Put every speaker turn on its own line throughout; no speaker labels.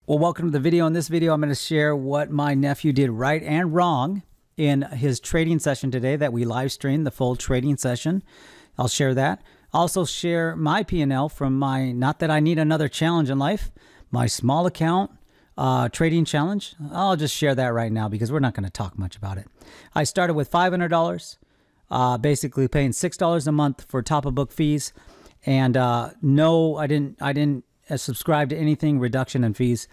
Well, welcome to the video. In this video, I'm going to share what my nephew did right and wrong in his trading session today that we live streamed, the full trading session. I'll share that. Also share my P&L from my, not that I need another challenge in life, my small account trading challenge. I'll just share that right now because we're not going to talk much about it. I started with $500, basically paying $6 a month for top-of-book fees. And no, I didn't subscribe to anything reduction in fees.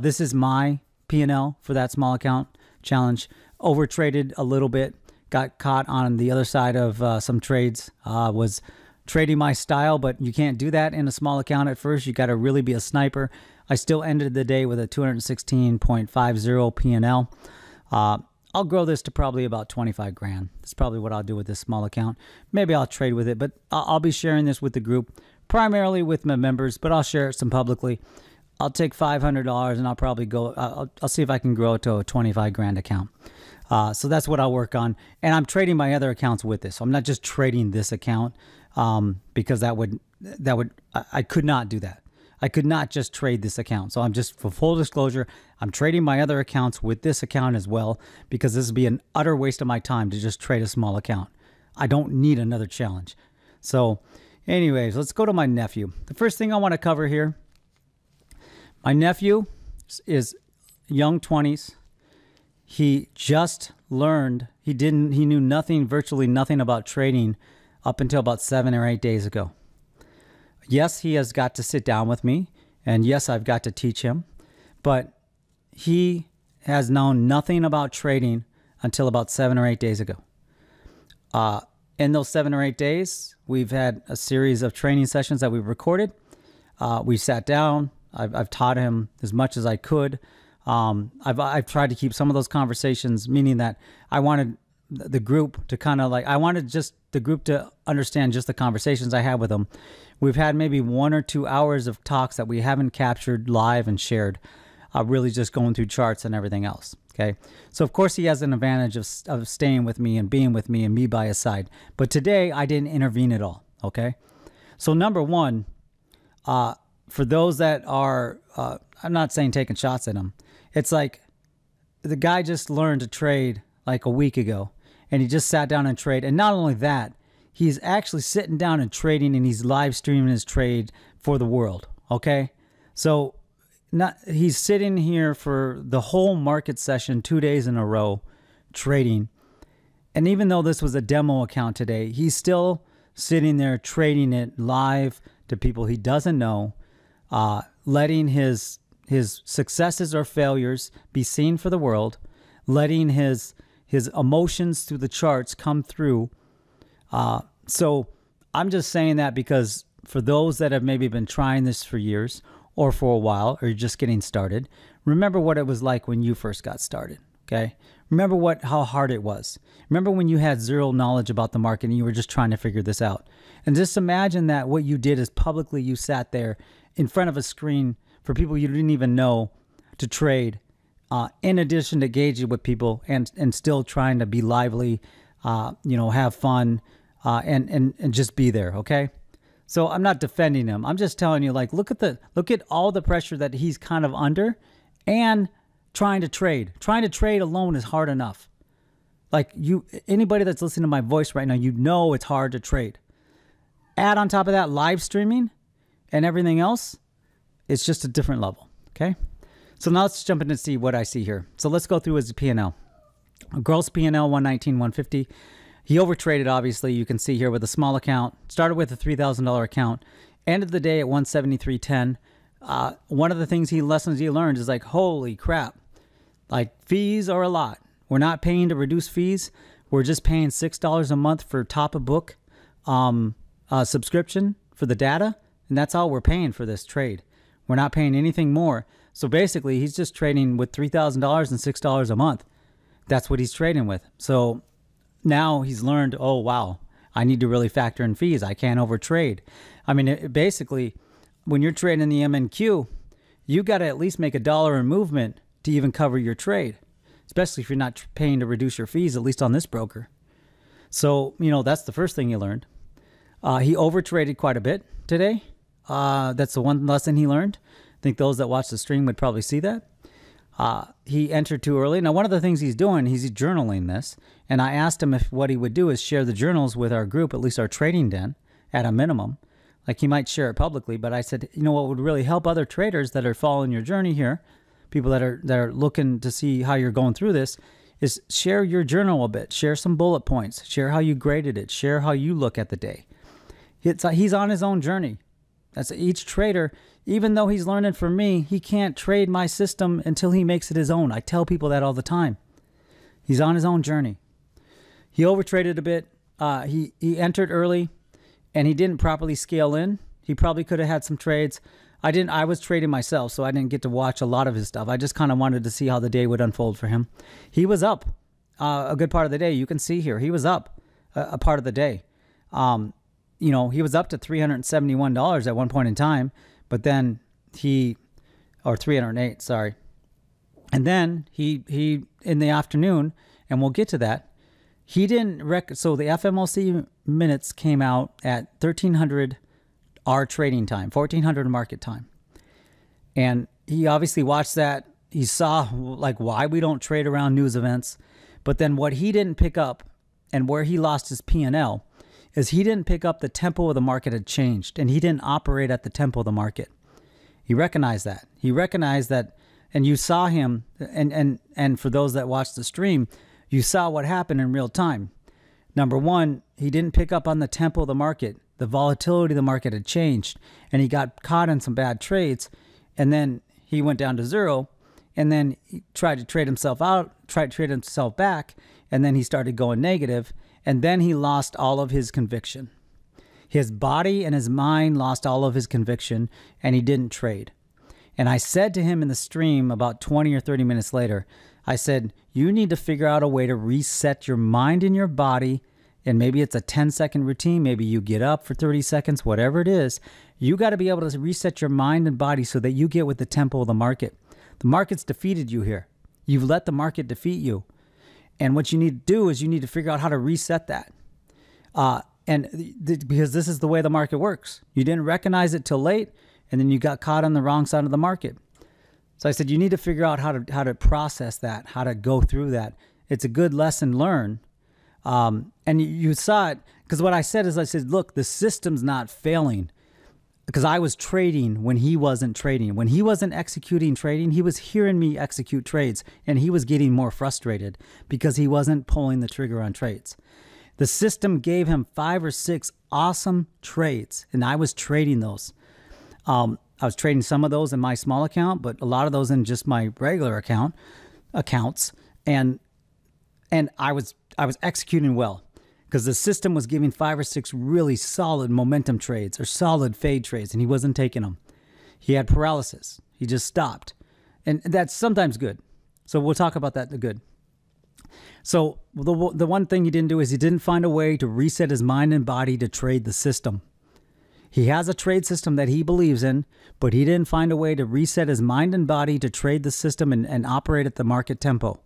This is my P&L for that small account challenge. Overtraded a little bit, got caught on the other side of some trades. Was trading my style, but you can't do that in a small account at first. You got to really be a sniper. I still ended the day with a 216.50 P&L. I'll grow this to probably about 25 grand. That's probably what I'll do with this small account. Maybe I'll trade with it, but I'll be sharing this with the group, primarily with my members, but I'll share it some publicly. I'll take $500 and I'll probably go, I'll see if I can grow it to a 25 grand account. So that's what I'll work on. And I'm trading my other accounts with this. So I'm not just trading this account because I could not do that. I could not just trade this account. So I'm just, for full disclosure, I'm trading my other accounts with this account as well, because this would be an utter waste of my time to just trade a small account. I don't need another challenge. So anyways, let's go to my nephew. The first thing I want to cover here, my nephew is young 20s. He just learned, he knew nothing, virtually nothing about trading up until about 7 or 8 days ago. Yes, he has got to sit down with me, and yes, I've got to teach him, but he has known nothing about trading until about 7 or 8 days ago. In those 7 or 8 days, we've had a series of training sessions that we've recorded. We sat down. I've taught him as much as I could. I've tried to keep some of those conversations, meaning that I wanted the group to kind of like, I wanted just the group to understand just the conversations I had with them. We've had maybe 1 or 2 hours of talks that we haven't captured live and shared, really just going through charts and everything else. Okay. So of course he has an advantage of staying with me and being with me and me by his side. But today I didn't intervene at all. Okay. So number one, for those that are, I'm not saying taking shots at him. It's like the guy just learned to trade like a week ago, and he just sat down and trade. And not only that, he's actually sitting down and trading, and he's live streaming his trade for the world. Okay. So he's sitting here for the whole market session, 2 days in a row trading. And even though this was a demo account today, he's still sitting there trading it live to people he doesn't know, letting his successes or failures be seen for the world, letting his emotions through the charts come through. So I'm just saying that because for those that have maybe been trying this for years or for a while, or just getting started, remember what it was like when you first got started. Okay. Remember how hard it was. Remember when you had zero knowledge about the market and you were just trying to figure this out. And just imagine that what you did is publicly you sat there in front of a screen for people you didn't even know to trade, in addition to engaging with people and still trying to be lively, have fun, and just be there. Okay. So I'm not defending him. I'm just telling you, like, look at all the pressure that he's kind of under, and trying to trade. Trying to trade alone is hard enough. Like anybody that's listening to my voice right now, you know it's hard to trade. Add on top of that live streaming and everything else, it's just a different level. Okay. So now let's jump in and see what I see here. So let's go through his P&L. Gross P&L 119, 150. He overtraded, obviously. You can see here with a small account. Started with a $3,000 account. Ended the day at 173.10. One of the lessons he learned is like, holy crap. Like, fees are a lot. We're not paying to reduce fees. We're just paying $6 a month for top-of-book subscription for the data. And that's all we're paying for this trade. We're not paying anything more. So basically, he's just trading with $3,000 and $6 a month. That's what he's trading with. So now he's learned, oh, wow, I need to really factor in fees. I can't overtrade. I mean, basically, when you're trading the MNQ, you got to at least make $1 in movement to even cover your trade, especially if you're not paying to reduce your fees, at least on this broker. So, that's the first thing you learned. He overtraded quite a bit today. That's the one lesson he learned. think those that watch the stream would probably see that. He entered too early. Now, one of the things he's doing, he's journaling this. And I asked him if what he would do is share the journals with our group, at least our trading den, at a minimum. Like he might share it publicly. But I said, you know what would really help other traders that are following your journey here, people that are looking to see how you're going through this, is share your journal a bit. Share some bullet points. Share how you graded it. Share how you look at the day. He's on his own journey. That's each trader. Even though he's learning from me, he can't trade my system until he makes it his own. I tell people that all the time. He's on his own journey. He overtraded a bit. He entered early, and he didn't properly scale in. He probably could have had some trades. I was trading myself, so I didn't get to watch a lot of his stuff. I just kind of wanted to see how the day would unfold for him. He was up a good part of the day. You can see here, he was up a part of the day. You know, he was up to $371 at one point in time, but then or 308, sorry. And then he in the afternoon, and we'll get to that, he didn't so the FOMC minutes came out at 1300 our trading time, 1400 market time. And he obviously watched that. He saw like why we don't trade around news events. But then what he didn't pick up and where he lost his P&L is he didn't pick up the tempo of the market had changed, and he didn't operate at the tempo of the market. He recognized that. He recognized that, and you saw him, and for those that watched the stream, you saw what happened in real time. Number one, he didn't pick up on the tempo of the market. The volatility of the market had changed, and he got caught in some bad trades, and then he went down to zero, and then he tried to trade himself out, tried to trade himself back, and then he started going negative. And then he lost all of his conviction. His body and his mind lost all of his conviction, and he didn't trade. And I said to him in the stream about 20 or 30 minutes later, I said, you need to figure out a way to reset your mind and your body. And maybe it's a 10-second routine. Maybe you get up for 30 seconds, whatever it is. You got to be able to reset your mind and body so that you get with the tempo of the market. The market's defeated you here. You've let the market defeat you. And what you need to do is you need to figure out how to reset that. Because this is the way the market works. You didn't recognize it till late, and then you got caught on the wrong side of the market. So I said, you need to figure out how to process that, how to go through that. It's a good lesson learned. And you saw it, because what I said is, I said, look, the system's not failing. Because I was trading when he wasn't trading. When he wasn't executing trading, he was hearing me execute trades, and he was getting more frustrated because he wasn't pulling the trigger on trades. The system gave him 5 or 6 awesome trades, and I was trading those. I was trading some of those in my small account, but a lot of those in just my regular accounts, and I was executing well. Because the system was giving 5 or 6 really solid momentum trades or solid fade trades, and he wasn't taking them. He had paralysis. He just stopped. And that's sometimes good. So we'll talk about that, the good. So the one thing he didn't do is he didn't find a way to reset his mind and body to trade the system. He has a trade system that he believes in, but he didn't find a way to reset his mind and body to trade the system and operate at the market tempo.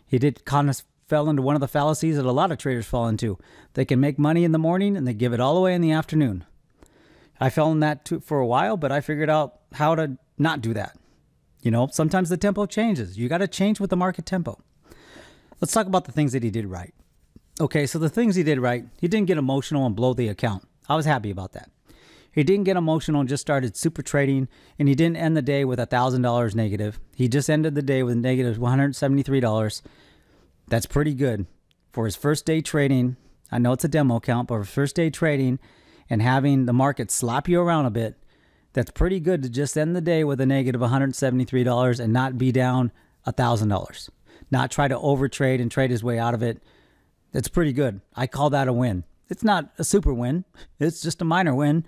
He did kind of fell into one of the fallacies that a lot of traders fall into. They can make money in the morning and they give it all away in the afternoon. I fell in that too for a while, but I figured out how to not do that. You know, sometimes the tempo changes. You got to change with the market tempo. Let's talk about the things that he did right. Okay, so the things he did right, he didn't get emotional and blow the account. I was happy about that. He didn't get emotional and just started super trading, and he didn't end the day with $1,000 negative. He just ended the day with negative $173. That's pretty good for his first day trading. I know it's a demo account, but for first day trading and having the market slap you around a bit, that's pretty good to just end the day with a negative $173 and not be down $1,000. Not try to overtrade and trade his way out of it. That's pretty good. I call that a win. It's not a super win. It's just a minor win,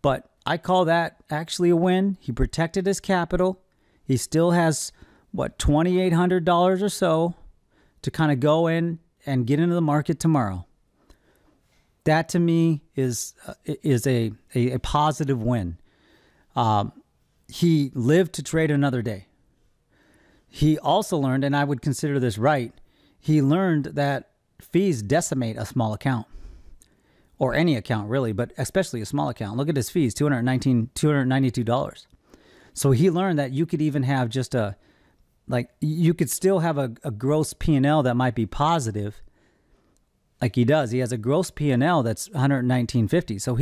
but I call that actually a win. He protected his capital. He still has, what, $2,800 or so to kind of go in and get into the market tomorrow. That to me is a positive win. He lived to trade another day. He also learned, and I would consider this right, he learned that fees decimate a small account, or any account really, but especially a small account. Look at his fees, $292. So he learned that you could even have just you could still have a gross P&L that might be positive. Like he does. He has a gross P&L that's 119.50. So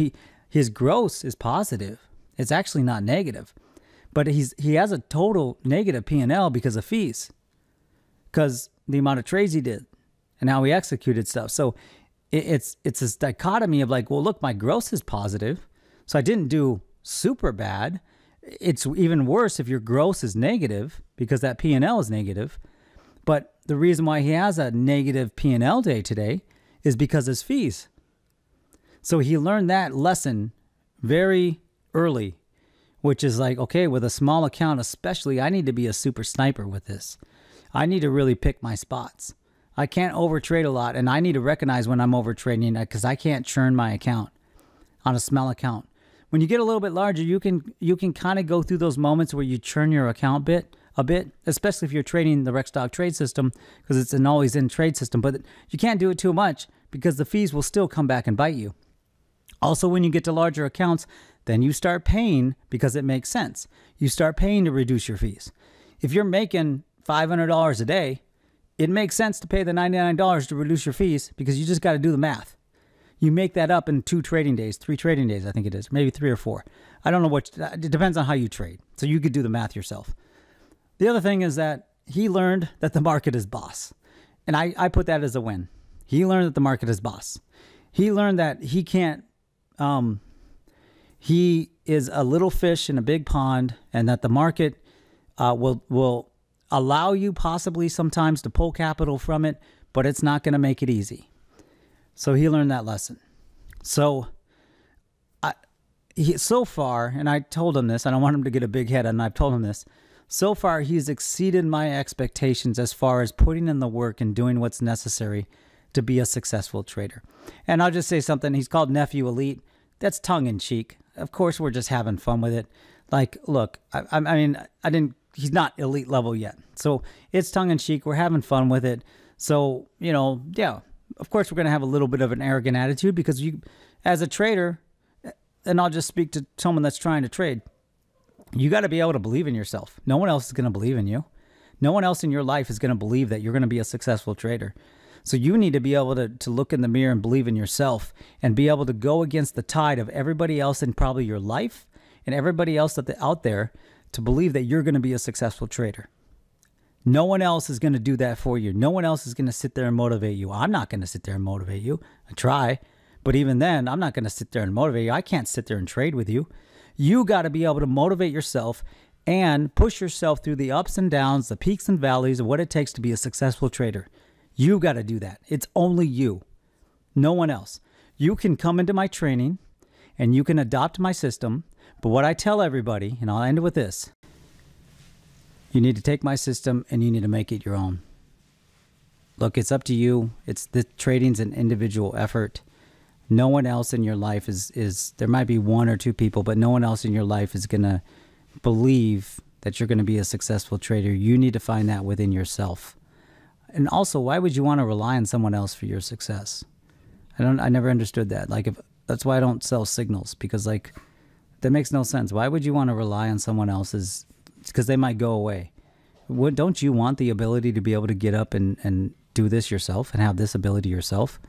his gross is positive. It's actually not negative. But he has a total negative P&L because of fees. Because the amount of trades he did and how he executed stuff. So it's this dichotomy of like, well, look, my gross is positive. So I didn't do super bad. It's even worse if your gross is negative because that P&L is negative. But the reason why he has a negative P&L day today is because of his fees. So he learned that lesson very early, which is like, okay, with a small account especially, I need to be a super sniper with this. I need to really pick my spots. I can't overtrade a lot, and I need to recognize when I'm overtrading because I can't churn my account on a small account. When you get a little bit larger, you can kind of go through those moments where you churn your account a bit, especially if you're trading the Rec Stock trade system because it's an always in trade system. But you can't do it too much because the fees will still come back and bite you. Also, when you get to larger accounts, then you start paying because it makes sense. You start paying to reduce your fees. If you're making $500 a day, it makes sense to pay the $99 to reduce your fees because you just got to do the math. You make that up in 2 trading days, 3 trading days, I think it is, maybe 3 or 4. I don't know it depends on how you trade. So you could do the math yourself. The other thing is that he learned that the market is boss. And I put that as a win. He learned that the market is boss. He learned that he can't, he is a little fish in a big pond and that the market will allow you possibly sometimes to pull capital from it, but it's not going to make it easy. So he learned that lesson. So so far, and I told him this, I don't want him to get a big head, and I've told him this. So far, he's exceeded my expectations as far as putting in the work and doing what's necessary to be a successful trader. And I'll just say something. He's called Nephew Elite. That's tongue-in-cheek. Of course, we're just having fun with it. Like, look, I mean, he's not elite level yet. So it's tongue-in-cheek. We're having fun with it. So, yeah. Of course, we're going to have a little bit of an arrogant attitude because you, as a trader, and I'll just speak to someone that's trying to trade, you got to be able to believe in yourself. No one else is going to believe in you. No one else in your life is going to believe that you're going to be a successful trader. So you need to be able to look in the mirror and believe in yourself and be able to go against the tide of everybody else in probably your life and everybody else out there to believe that you're going to be a successful trader. No one else is going to do that for you. No one else is going to sit there and motivate you. I'm not going to sit there and motivate you. I try. But even then, I'm not going to sit there and motivate you. I can't sit there and trade with you. You got to be able to motivate yourself and push yourself through the ups and downs, the peaks and valleys of what it takes to be a successful trader. You got to do that. It's only you. No one else. You can come into my training and you can adopt my system. But what I tell everybody, and I'll end it with this, you need to take my system and you need to make it your own. Look, it's up to you. The trading's an individual effort. No one else in your life is there might be 1 or 2 people, but no one else in your life is going to believe that you're going to be a successful trader. You need to find that within yourself. And also, why would you want to rely on someone else for your success? I never understood that. That's why I don't sell signals, because that makes no sense. Why would you want to rely on someone else's? Because they might go away. Don't you want the ability to be able to get up and do this yourself and have this ability yourself?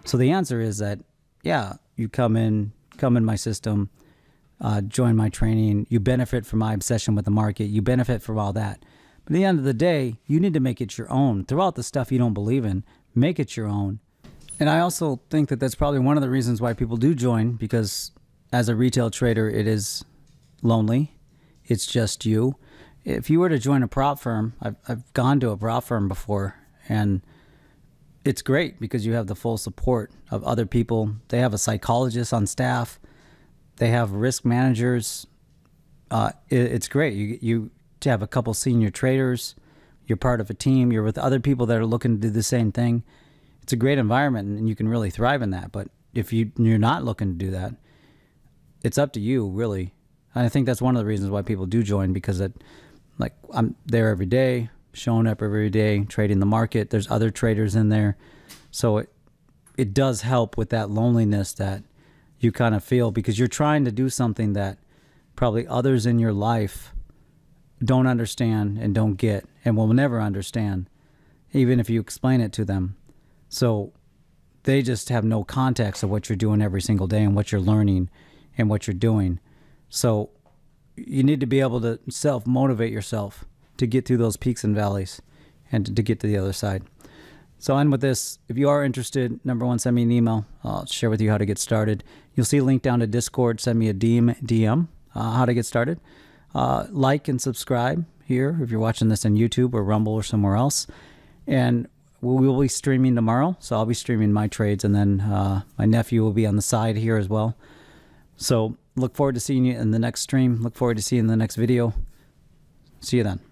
So the answer is that, yeah, you come in my system, join my training, you benefit from my obsession with the market, you benefit from all that. But at the end of the day, you need to make it your own. Throw out the stuff you don't believe in, make it your own. And I also think that that's probably one of the reasons why people do join, because as a retail trader, it is lonely. It's just you. If you were to join a prop firm, I've gone to a prop firm before, and it's great because you have the full support of other people. They have a psychologist on staff. They have risk managers. It's great. You have a couple senior traders. You're part of a team. You're with other people that are looking to do the same thing. It's a great environment, and you can really thrive in that. But if you're not looking to do that, it's up to you, really. And I think that's one of the reasons why people do join, because I'm there every day, showing up every day, trading the market. There's other traders in there. So it does help with that loneliness that you kind of feel, because you're trying to do something that probably others in your life don't understand and don't get and will never understand, even if you explain it to them. So they just have no context of what you're doing every single day and what you're learning and what you're doing. So you need to be able to self-motivate yourself to get through those peaks and valleys and to get to the other side. So I'll end with this. If you are interested, number one, send me an email. I'll share with you how to get started. You'll see a link down to Discord. Send me a DM how to get started. Like and subscribe here if you're watching this on YouTube or Rumble or somewhere else. And we will be streaming tomorrow. So I'll be streaming my trades, and then my nephew will be on the side here as well. So look forward to seeing you in the next stream. Look forward to seeing you in the next video. See you then.